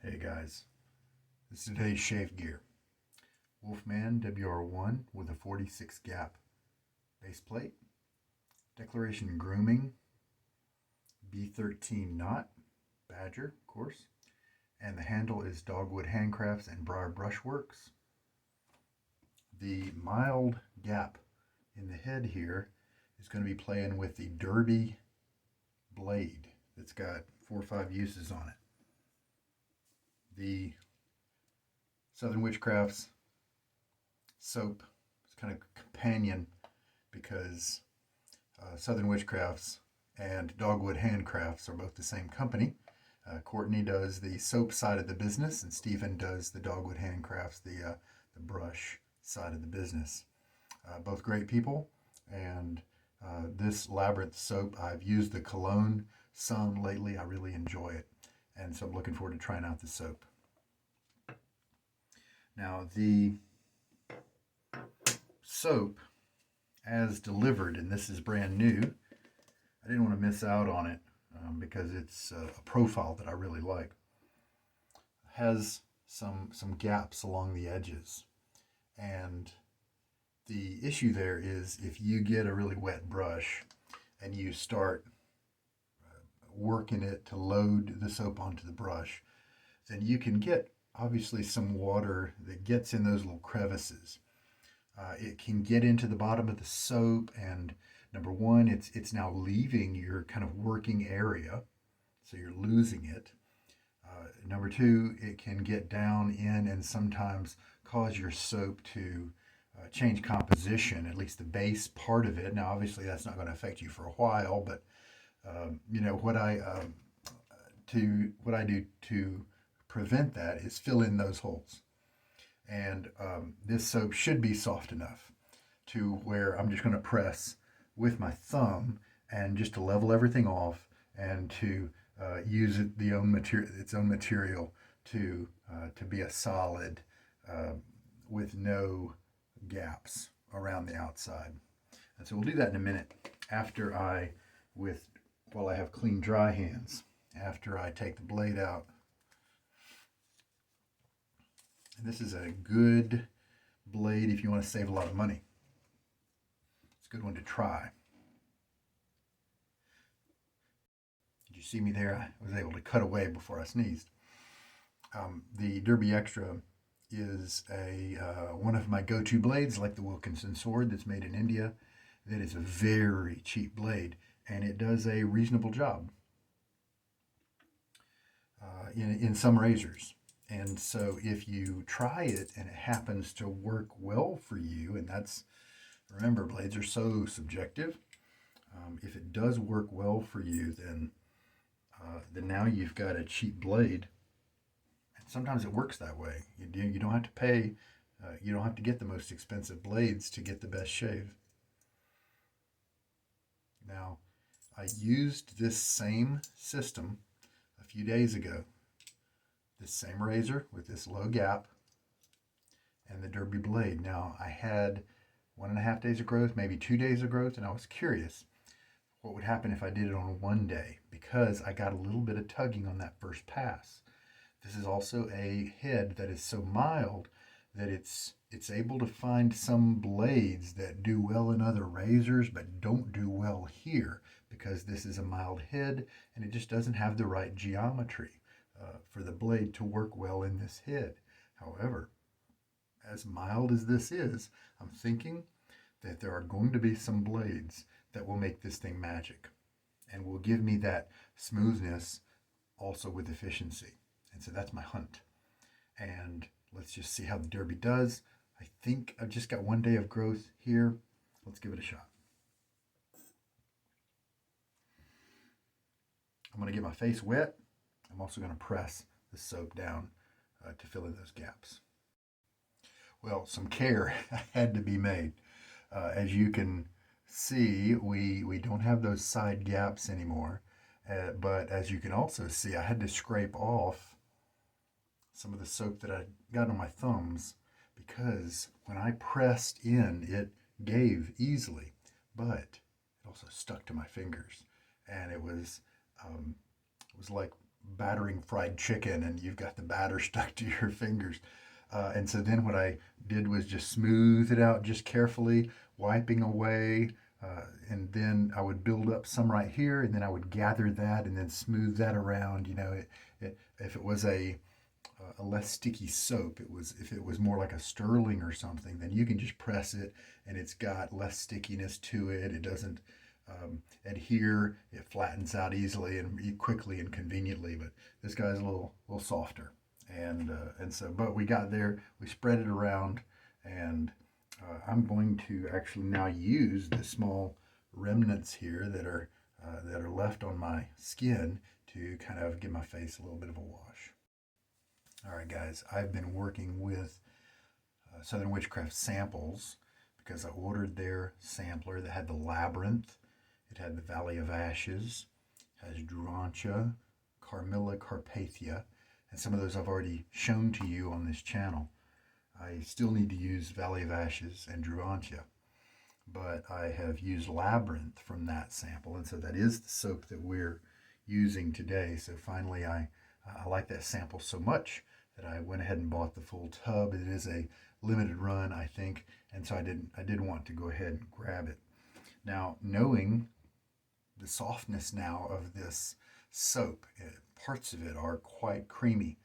Hey guys, this is today's shave gear. Wolfman WR1 with a 46 gap base plate. Declaration Grooming, B13 knot, Badger, of course. And the handle is Dogwood Handcrafts and Briar Brushworks. The mild gap in the head here is going to be playing with the Derby blade that's got 4 or 5 uses on it. The Southern Witchcrafts soap is kind of companion because Southern Witchcrafts and Dogwood Handcrafts are both the same company. Courtney does the soap side of the business, and Stephen does the Dogwood Handcrafts, the brush side of the business. Both great people, and this Labyrinth soap, I've used the cologne some lately. I really enjoy it, and so I'm looking forward to trying out the soap. Now, the soap, as delivered, and this is brand new, I didn't want to miss out on it because it's a profile that I really like. Has some gaps along the edges, and the issue there is if you get a really wet brush and you start working it to load the soap onto the brush, then you can get obviously some water that gets in those little crevices. It can get into the bottom of the soap, and number one, it's now leaving your kind of working area, so you're losing it. Number two, it can get down in and sometimes cause your soap to change composition, at least the base part of it. Now, obviously, that's not going to affect you for a while, but what I do to prevent that is fill in those holes. And this soap should be soft enough to where I'm just going to press with my thumb and just to level everything off and to use its own material to be a solid with no gaps around the outside. And so we'll do that in a minute while I have clean dry hands, after I take the blade out. And this is a good blade if you want to save a lot of money. It's a good one to try. Did you see me there? I was able to cut away before I sneezed. The Derby Extra is one of my go-to blades, like the Wilkinson sword that's made in India. That is a very cheap blade, and it does a reasonable job in some razors. And so if you try it and it happens to work well for you, and remember, blades are so subjective. If it does work well for you, then now you've got a cheap blade. And sometimes it works that way. You don't have to pay, you don't have to get the most expensive blades to get the best shave. Now, I used this same system a few days ago. This same razor with this low gap and the Derby blade. Now, I had 1.5 days of growth, maybe 2 days of growth, and I was curious what would happen if I did it on one day, because I got a little bit of tugging on that first pass. This is also a head that is so mild that it's able to find some blades that do well in other razors but don't do well here, because this is a mild head and it just doesn't have the right geometry for the blade to work well in this head. However, as mild as this is, I'm thinking that there are going to be some blades that will make this thing magic and will give me that smoothness also with efficiency. And so that's my hunt. And let's just see how the Derby does. I think I've just got 1 day of growth here. Let's give it a shot. I'm going to get my face wet. I'm also going to press the soap down to fill in those gaps. Well, some care had to be made. As you can see, we don't have those side gaps anymore. But as you can also see, I had to scrape off some of the soap that I got on my thumbs, because when I pressed in, it gave easily, but it also stuck to my fingers, and it was like battering fried chicken and you've got the batter stuck to your fingers. And so then what I did was just smooth it out just carefully, wiping away. And then I would build up some right here, and then I would gather that and then smooth that around. You know, if it was a less sticky soap, if it was more like a sterling or something, then you can just press it and it's got less stickiness to it. It doesn't adhere. It flattens out easily and quickly and conveniently. But this guy's a little softer, and so but we got there. We spread it around, and I'm going to actually now use the small remnants here that are left on my skin to kind of give my face a little bit of a wash. All right, guys, I've been working with Southern Witchcraft samples because I ordered their sampler that had the Labyrinth, it had the Valley of Ashes, has Durantia, Carmilla Carpathia, and some of those I've already shown to you on this channel. I still need to use Valley of Ashes and Durantia, but I have used Labyrinth from that sample, and so that is the soap that we're using today. So finally, I like that sample so much that I went ahead and bought the full tub. It is a limited run, I think, and so I did want to go ahead and grab it. Now, knowing the softness now of this soap, parts of it are quite creamy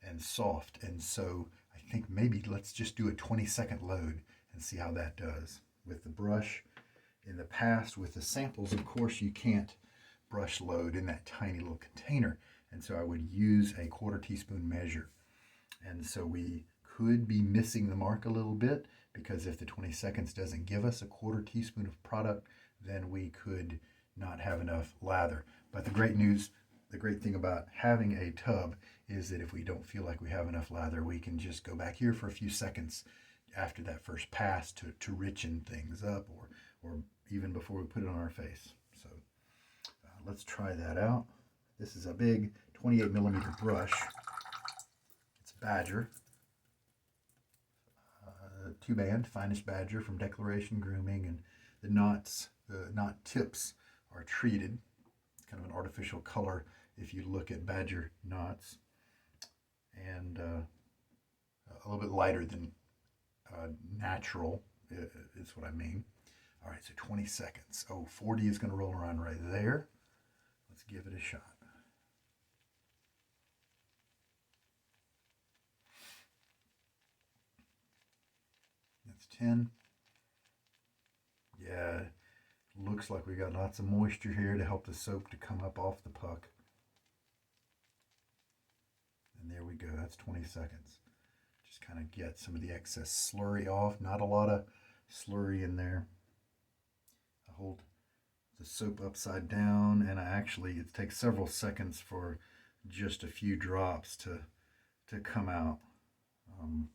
and soft, and so I think maybe let's just do a 20-second load and see how that does. With the brush, in the past, with the samples, of course, you can't brush load in that tiny little container, and so I would use a 1/4 teaspoon measure. And so we could be missing the mark a little bit, because if the 20 seconds doesn't give us a 1/4 teaspoon of product, then we could not have enough lather. But the great thing about having a tub is that if we don't feel like we have enough lather, we can just go back here for a few seconds after that first pass to richen things up, or even before we put it on our face. So let's try that out. This is a big 28 millimeter brush. It's Badger, 2-band finest Badger from Declaration Grooming, and the knot tips are treated. It's kind of an artificial color if you look at Badger knots, and a little bit lighter than natural is what I mean. All right, so 20 seconds. Oh, 40 is going to roll around right there. Let's give it a shot. That's 10. Yeah, looks like we got lots of moisture here to help the soap to come up off the puck. And there we go, that's 20 seconds. Just kind of get some of the excess slurry off. Not a lot of slurry in there. I hold the soap upside down, and it takes several seconds for just a few drops to come out. And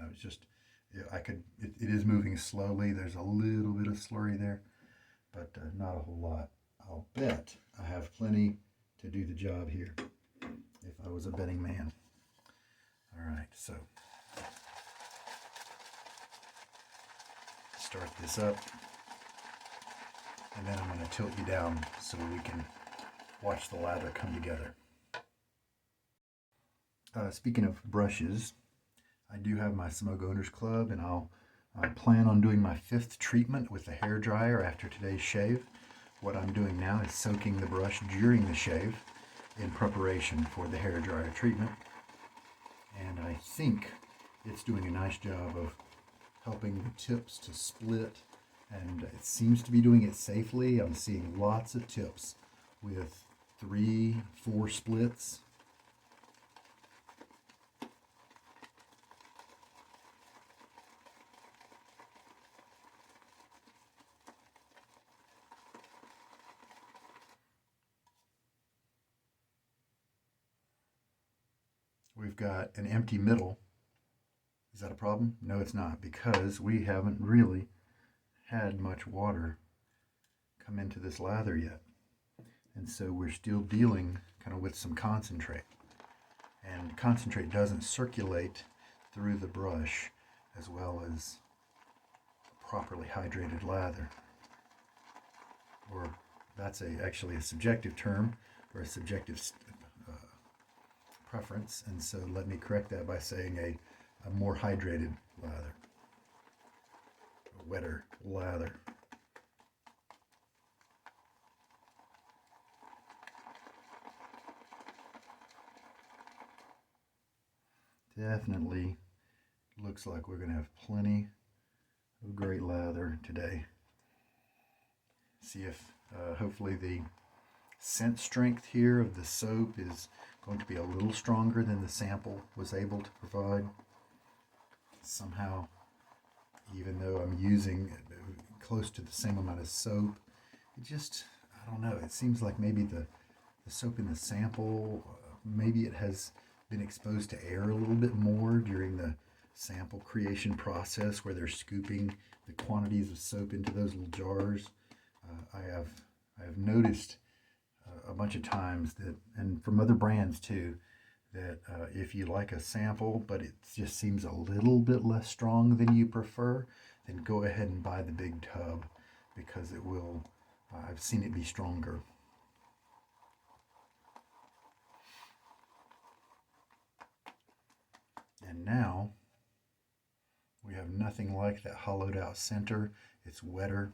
I was just, it is moving slowly. There's a little bit of slurry there, but not a whole lot. I'll bet I have plenty to do the job here if I was a betting man. All right, so start this up, and then I'm going to tilt you down so we can watch the lather come together. Speaking of brushes, I do have my Smug Owners Club, and I plan on doing my 5th treatment with the hair dryer after today's shave. What I'm doing now is soaking the brush during the shave in preparation for the hair dryer treatment. And I think it's doing a nice job of helping the tips to split, and it seems to be doing it safely. I'm seeing lots of tips with 3-4 splits. We've got an empty middle. Is that a problem? No, it's not, because we haven't really had much water come into this lather yet. And so we're still dealing kind of with some concentrate. And concentrate doesn't circulate through the brush as well as properly hydrated lather. Or that's actually a subjective term, or a subjective preference, and so let me correct that by saying a more hydrated lather, a wetter lather. Definitely looks like we're going to have plenty of great lather today. See if hopefully the scent strength here of the soap is going to be a little stronger than the sample was able to provide. Somehow, even though I'm using close to the same amount of soap, it just, I don't know, it seems like maybe the soap in the sample, maybe it has been exposed to air a little bit more during the sample creation process where they're scooping the quantities of soap into those little jars. I have noticed a bunch of times that, and from other brands too, that if you like a sample but it just seems a little bit less strong than you prefer, then go ahead and buy the big tub, because it will, I've seen it be stronger. And now we have nothing like that hollowed out center. It's wetter.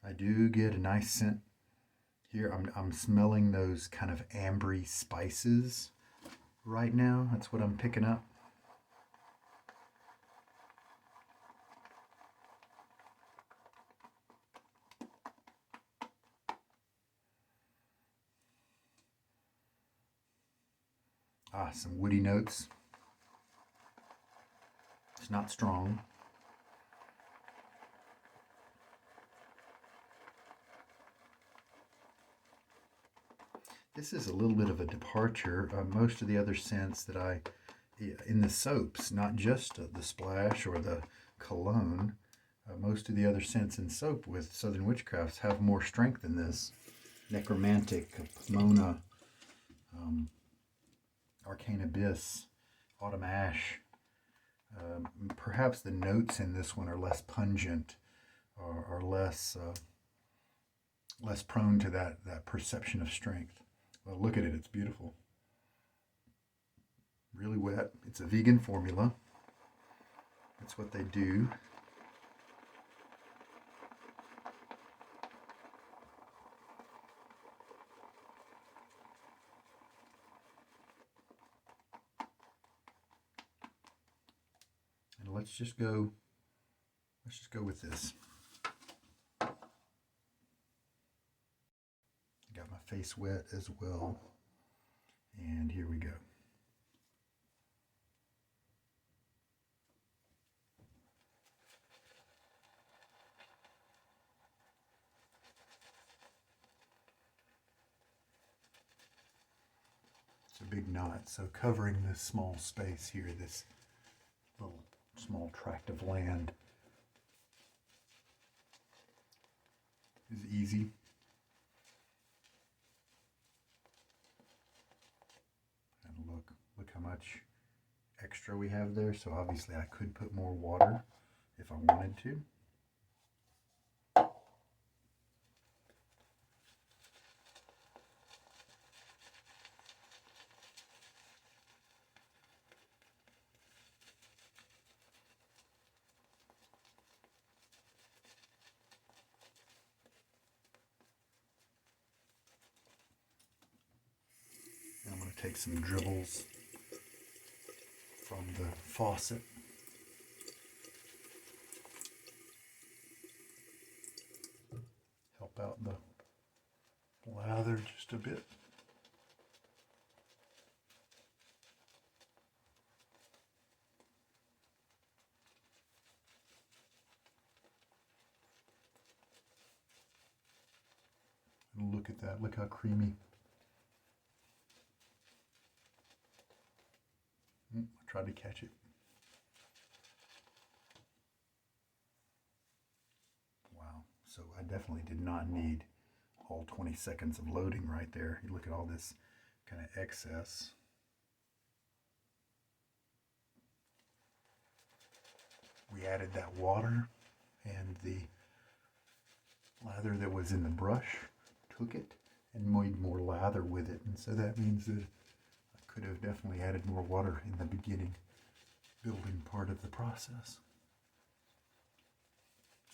I do get a nice scent here. I'm smelling those kind of ambery spices right now. That's what I'm picking up. Some woody notes. It's not strong. This is a little bit of a departure. Most of the other scents that in the soaps, not just the splash or the cologne, most of the other scents in soap with Southern Witchcrafts have more strength than this. Necromantic, Pomona, Arcane Abyss, Autumn Ash. Perhaps the notes in this one are less pungent, or less prone to that perception of strength. Well, look at it, it's beautiful. Really wet. It's a vegan formula. That's what they do. And let's just go with this. Got my face wet as well. And here we go. It's a big knot, so covering this small space here, this little small tract of land, is easy. Look how much extra we have there. So obviously I could put more water if I wanted to. And I'm going to take some dribbles from the faucet. Help out the lather just a bit. And look at that, look how creamy. I tried to catch it. Wow, so I definitely did not need all 20 seconds of loading right there. You look at all this kind of excess. We added that water, and the lather that was in the brush took it and made more lather with it. And so that means that I could have definitely added more water in the beginning, building part of the process.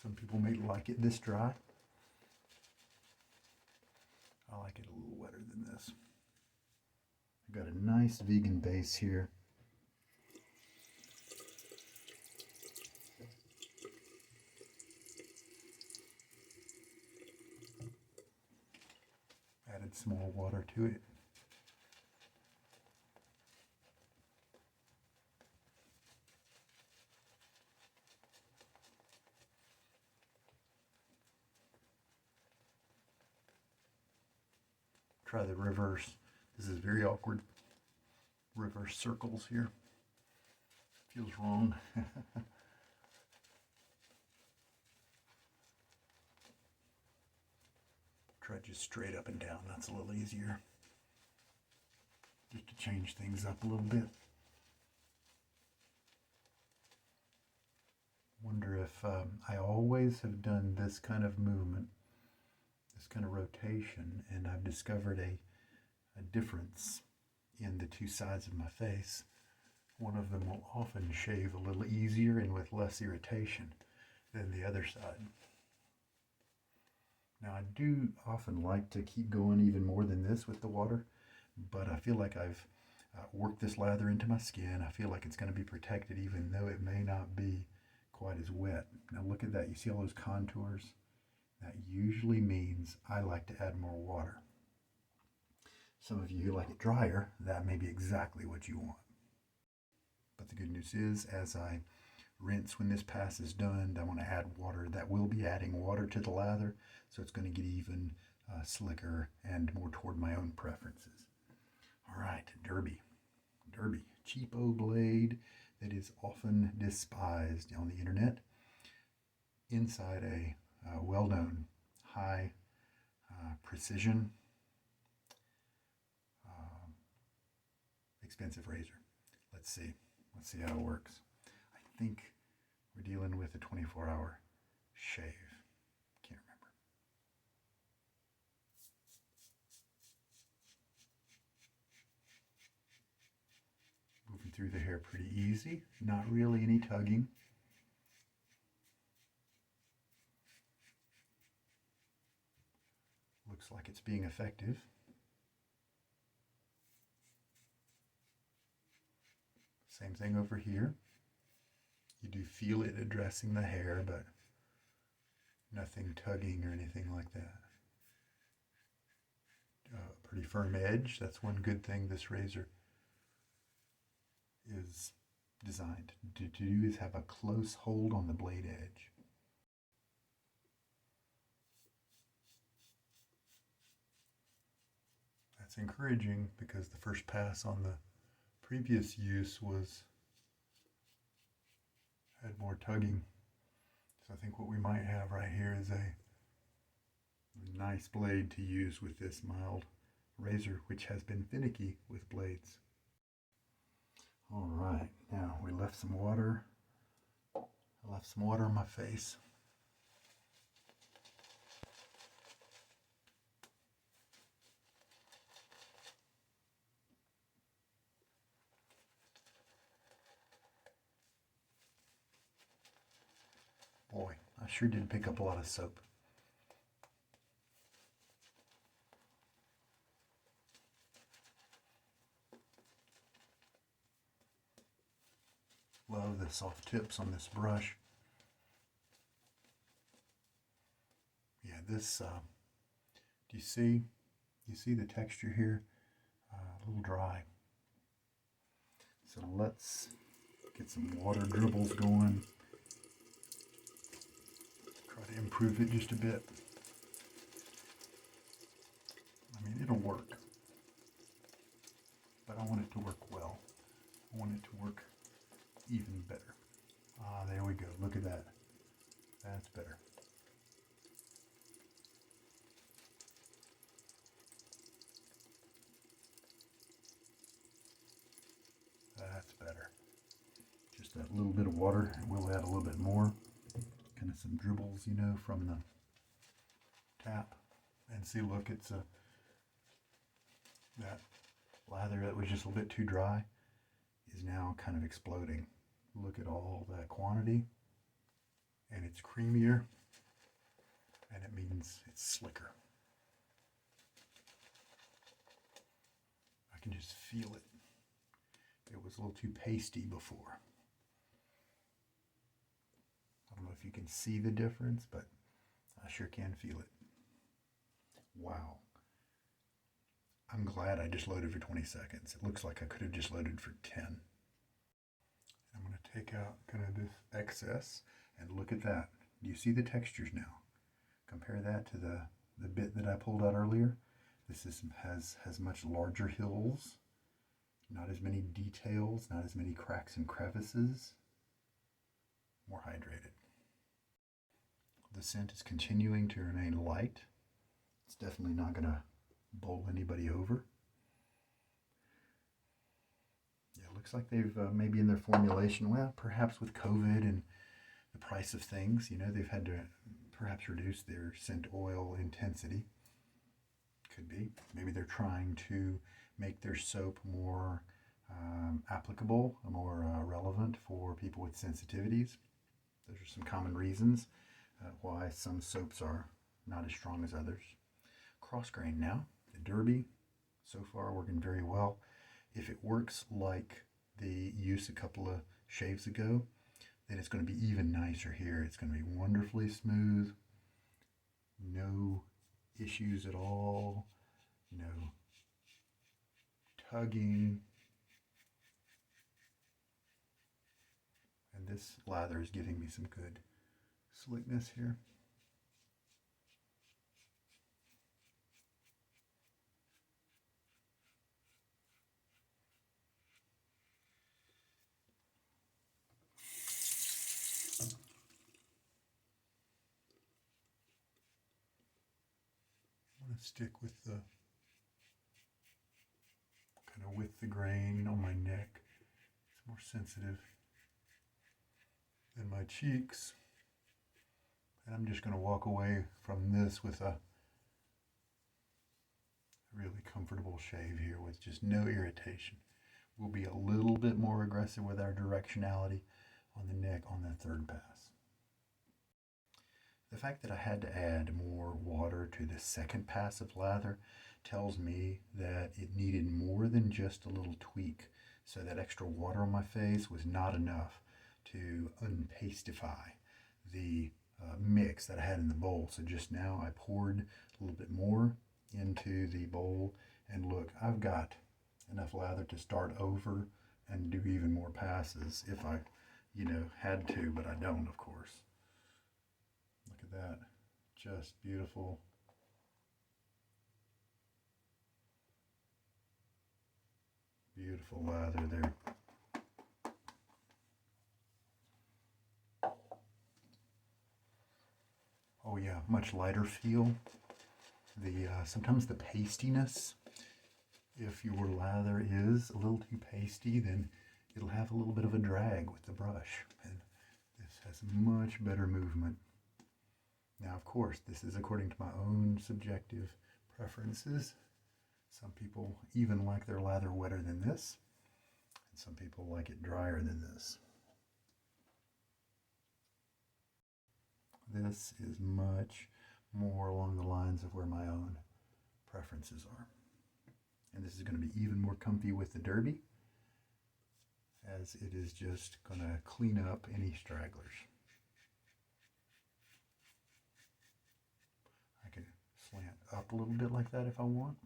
Some people may like it this dry. I like it a little wetter than this. I've got a nice vegan base here. Added some more water to it. Try the reverse. This is very awkward. Reverse circles here. Feels wrong. Try just straight up and down. That's a little easier. Just to change things up a little bit. Wonder if I always have done this kind of movement, this kind of rotation, and I've discovered a difference in the two sides of my face. One of them will often shave a little easier and with less irritation than the other side. Now I do often like to keep going even more than this with the water, but I feel like I've worked this lather into my skin. I feel like it's going to be protected even though it may not be quite as wet. Now look at that. You see all those contours? That usually means I like to add more water. Some of you who like it drier, that may be exactly what you want. But the good news is, as I rinse when this pass is done, I want to add water. That will be adding water to the lather, so it's going to get even slicker and more toward my own preferences. All right, Derby. Derby, cheapo blade that is often despised on the internet. Inside a well-known high precision expensive razor. Let's see how it works. I think we're dealing with a 24-hour shave. Can't remember. Moving through the hair pretty easy. Not really any tugging. Looks like it's being effective. Same thing over here. You do feel it addressing the hair, but nothing tugging or anything like that. Pretty firm edge. That's one good thing this razor is designed to do, is have a close hold on the blade edge. That's encouraging because the first pass on the previous use had more tugging. So I think what we might have right here is a nice blade to use with this mild razor, which has been finicky with blades. All right, now we left some water. I left some water on my face. Boy, I sure did pick up a lot of soap. Love the soft tips on this brush. Yeah, this, do you see the texture here? A little dry. So let's get some water dribbles going. Try to improve it just a bit. going to work. But I want it to work well. I want it to work even better. Ah, there we go. Look at that. That's better. That's better. Just that little bit of water. We'll add a little bit more. Kind of some dribbles, you know, from the tap. And see, look, it's that lather that was just a little bit too dry is now kind of exploding. Look at all that quantity, and it's creamier, and it means it's slicker. I can just feel it. It was a little too pasty before. I don't know if you can see the difference, but I sure can feel it. Wow. I'm glad I just loaded for 20 seconds. It looks like I could have just loaded for 10. I'm going to take out kind of this excess, and look at that. Do you see the textures now? Compare that to the bit that I pulled out earlier. This has much larger hills, not as many details, not as many cracks and crevices, more hydrated. The scent is continuing to remain light. It's definitely not going to bowl anybody over. Yeah, it looks like they've maybe in their formulation, well, perhaps with COVID and the price of things, you know, they've had to perhaps reduce their scent oil intensity. Could be. Maybe they're trying to make their soap more applicable, more relevant for people with sensitivities. Those are some common reasons why some soaps are not as strong as others. Cross grain now. The Derby, so far working very well. If it works like the use a couple of shaves ago, then it's going to be even nicer here. It's going to be wonderfully smooth. No issues at all. No tugging. And this lather is giving me some good slickness here. Stick with the kind of with the grain on my neck. It's more sensitive than my cheeks. And I'm just going to walk away from this with a really comfortable shave here with just no irritation. We'll be a little bit more aggressive with our directionality on the neck on that third pass. The fact that I had to add more water to the second pass of lather tells me that it needed more than just a little tweak. So that extra water on my face was not enough to unpastify the mix that I had in the bowl. So just now I poured a little bit more into the bowl, and look, I've got enough lather to start over and do even more passes if I, had to, but I don't, of course. Look at that, just beautiful. Beautiful lather there. Oh yeah, much lighter feel. Sometimes the pastiness, if your lather is a little too pasty, then it'll have a little bit of a drag with the brush. And this has much better movement. Now, of course, this is according to my own subjective preferences. Some people even like their lather wetter than this, and some people like it drier than this. This is much more along the lines of where my own preferences are. And this is going to be even more comfy with the Derby, as it is just going to clean up any stragglers. I can slant up a little bit like that if I want.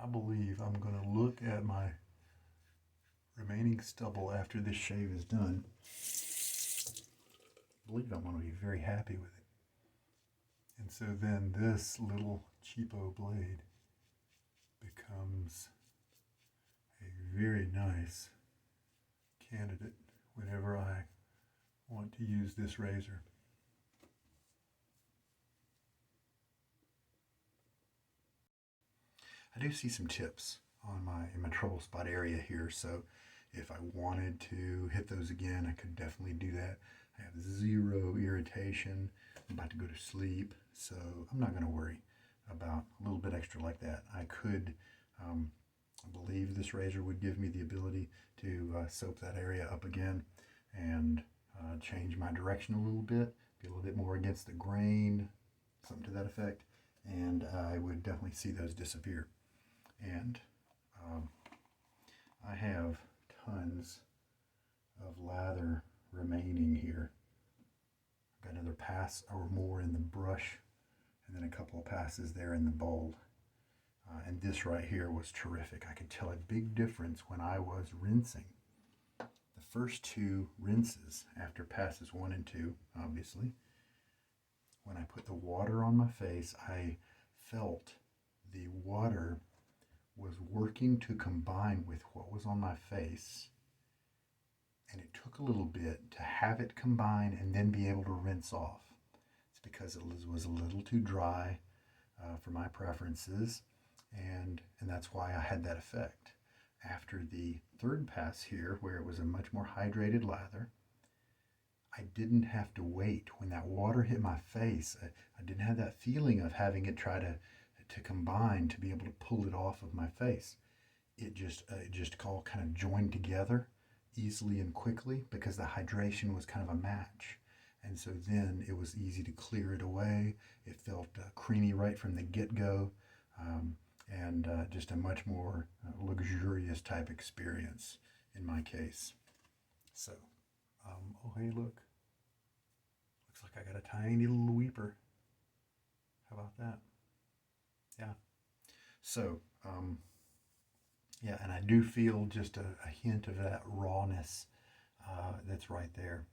I believe I'm going to look at my remaining stubble after this shave is done. I believe I'm going to be very happy with it. And so then this little cheapo blade becomes a very nice candidate whenever I want to use this razor. I do see some tips in my trouble spot area here, so if I wanted to hit those again, I could definitely do that. I have zero irritation. I'm about to go to sleep, so I'm not going to worry about a little bit extra like that. I could, I believe this razor would give me the ability to soap that area up again and change my direction a little bit, be a little bit more against the grain, something to that effect, and I would definitely see those disappear. And I have tons of lather remaining here. I've got another pass or more in the brush, and then a couple of passes there in the bowl. And this right here was terrific. I could tell a big difference when I was rinsing. The first two rinses after passes 1 and 2, obviously, when I put the water on my face, I felt the water was working to combine with what was on my face, and it took a little bit to have it combine and then be able to rinse off. It's because it was a little too dry for my preferences, and that's why I had that effect. After the third pass here, where it was a much more hydrated lather, I didn't have to wait. When that water hit my face, I didn't have that feeling of having it try to combine to be able to pull it off of my face. It just all kind of joined together easily and quickly because the hydration was kind of a match. And so then it was easy to clear it away. It felt creamy right from the get-go, and just a much more luxurious type experience in my case. So, oh hey, look. Looks like I got a tiny little weeper. How about that? Yeah. So, yeah, and I do feel just a hint of that rawness that's right there.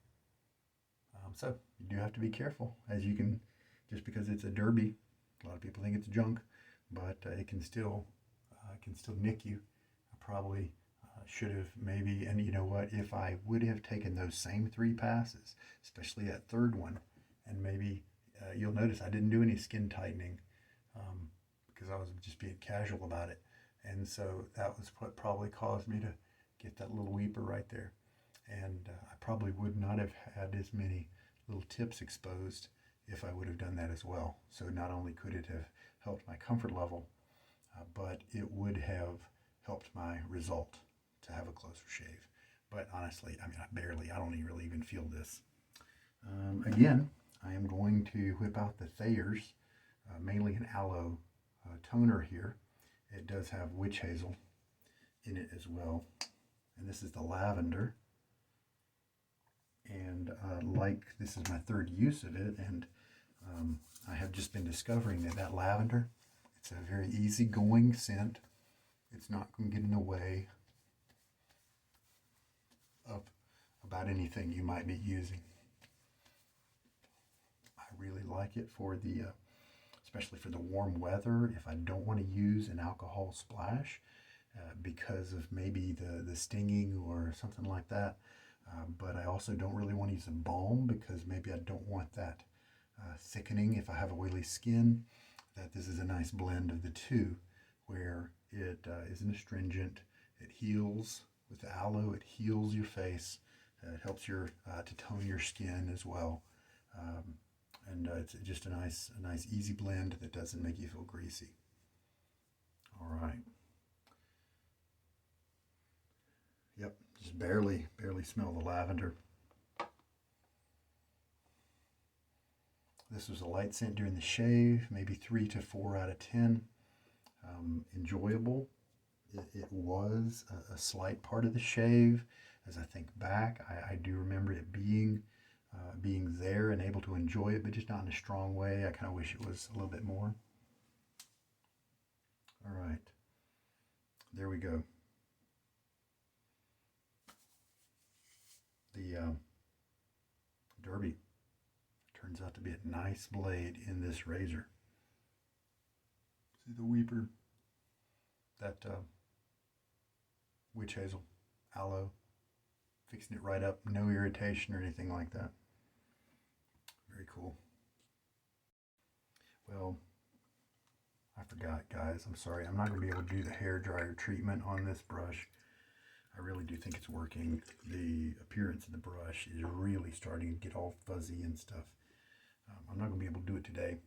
So you do have to be careful, as you can, just because it's a derby, a lot of people think it's junk, but it can still nick you. I probably should have maybe, and you know what, if I would have taken those same 3 passes, especially that third one, and maybe you'll notice I didn't do any skin tightening because I was just being casual about it. And so that was what probably caused me to get that little weeper right there. And I probably would not have had as many little tips exposed if I would have done that as well. So not only could it have helped my comfort level, but it would have helped my result to have a closer shave. But honestly, I mean, I don't really even feel this. Again, I am going to whip out the Thayer's, mainly an aloe toner here. It does have witch hazel in it as well. And this is the lavender. And this is my third use of it, and I have just been discovering that lavender, it's a very easygoing scent. It's not going to get in the way of about anything you might be using. I really like it for the, especially for the warm weather, if I don't want to use an alcohol splash because of maybe the stinging or something like that. But I also don't really want to use a balm because maybe I don't want that thickening if I have oily skin. That this is a nice blend of the two, where it isn't astringent. It heals with the aloe. It heals your face. It helps to tone your skin as well. And it's just a nice easy blend that doesn't make you feel greasy. All right. Yep, just barely smell the lavender. This was a light scent during the shave, maybe 3 to 4 out of 10. Enjoyable. It was a slight part of the shave. As I think back, I do remember it being there and able to enjoy it, but just not in a strong way. I kind of wish it was a little bit more. All right. go. The Derby turns out to be a nice blade in this razor. See the weeper, that witch hazel, aloe, fixing it right up, no irritation or anything like that. Very cool. Well, I forgot, guys. I'm sorry. I'm not going to be able to do the hair dryer treatment on this brush. I really do think it's working. The appearance of the brush is really starting to get all fuzzy and stuff. I'm not going to be able to do it today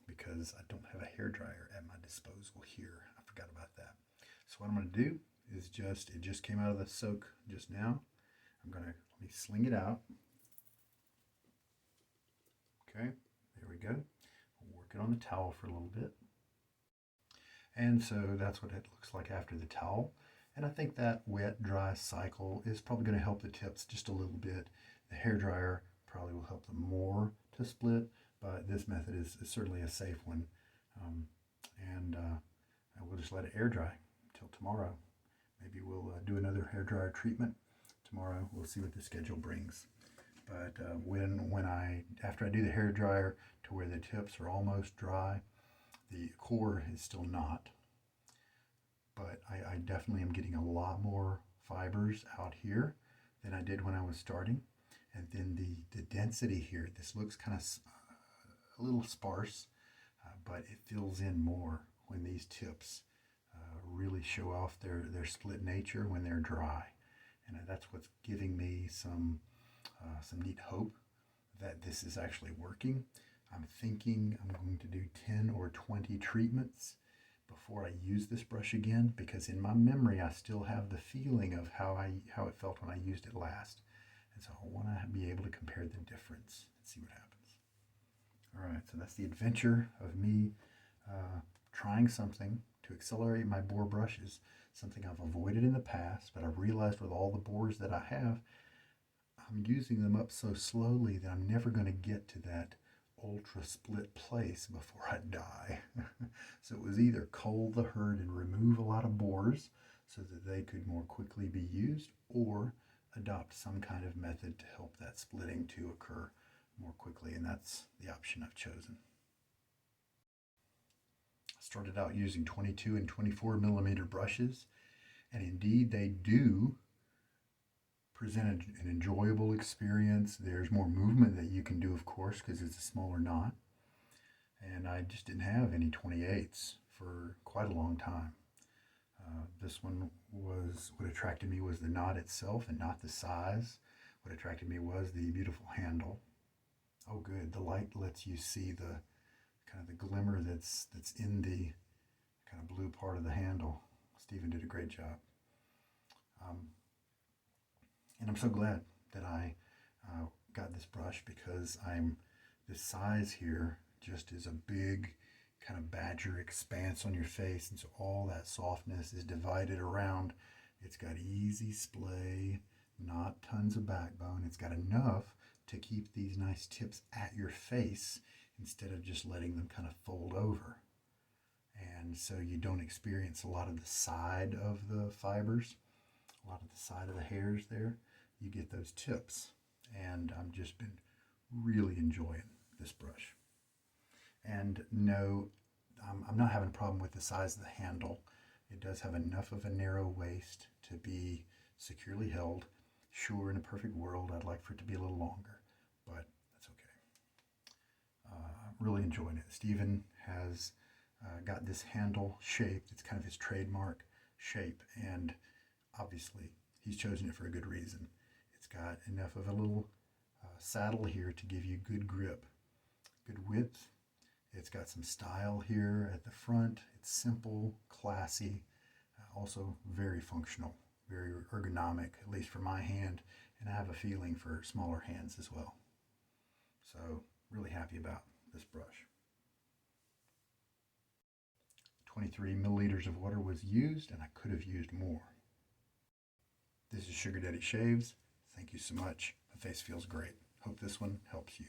because I don't have a hair dryer at my disposal here. I forgot about that. So what I'm going to do is it just came out of the soak just now. Let me sling it out. Okay, there we go. We'll work it on the towel for a little bit. And so that's what it looks like after the towel. And I think that wet, dry cycle is probably going to help the tips just a little bit. The hair dryer probably will help them more to split, but this method is certainly a safe one. And we'll just let it air dry until tomorrow. Maybe we'll do another hair dryer treatment tomorrow. We'll see what the schedule brings. But after I do the hair dryer to where the tips are almost dry, the core is still not. But I definitely am getting a lot more fibers out here than I did when I was starting. And then the density here, this looks kind of a little sparse, but it fills in more when these tips really show off their split nature when they're dry. And that's what's giving me some neat hope that this is actually working. I'm thinking I'm going to do 10 or 20 treatments before I use this brush again, because in my memory I still have the feeling of how it felt when I used it last. And so I want to be able to compare the difference and see what happens. All right, so that's the adventure of me trying something to accelerate my bore brushes, something I've avoided in the past, but I've realized with all the bores that I have, I'm using them up so slowly that I'm never going to get to that ultra split place before I die. So it was either cull the herd and remove a lot of bores so that they could more quickly be used, or adopt some kind of method to help that splitting to occur more quickly, and that's the option I've chosen. I started out using 22 and 24 millimeter brushes, and indeed they do present an enjoyable experience. There's more movement that you can do, of course, because it's a smaller knot. And I just didn't have any 28s for quite a long time. This one was, what attracted me was the knot itself and not the size. What attracted me was the beautiful handle. Oh good, the light lets you see the kind of the glimmer that's in the kind of blue part of the handle. Stephen did a great job. And I'm so glad that I got this brush, because this size here just is a big kind of badger expanse on your face, and so all that softness is divided around. It's got easy splay, not tons of backbone. It's got enough to keep these nice tips at your face instead of just letting them kind of fold over. And so you don't experience a lot of the side of the fibers, a lot of the side of the hairs there. You get those tips, and I've just been really enjoying this brush. And no, I'm not having a problem with the size of the handle. It does have enough of a narrow waist to be securely held. Sure, in a perfect world, I'd like for it to be a little longer, but that's okay. Really enjoying it. Stephen has got this handle shaped. It's kind of his trademark shape, and obviously he's chosen it for a good reason. It's got enough of a little saddle here to give you good grip, good width. It's got some style here at the front. It's simple, classy, also very functional, very ergonomic, at least for my hand, and I have a feeling for smaller hands as well. So really happy about this brush. 23 milliliters of water was used, and I could have used more. This is Sugar Daddy Shaves. Thank you so much. My face feels great. Hope this one helps you.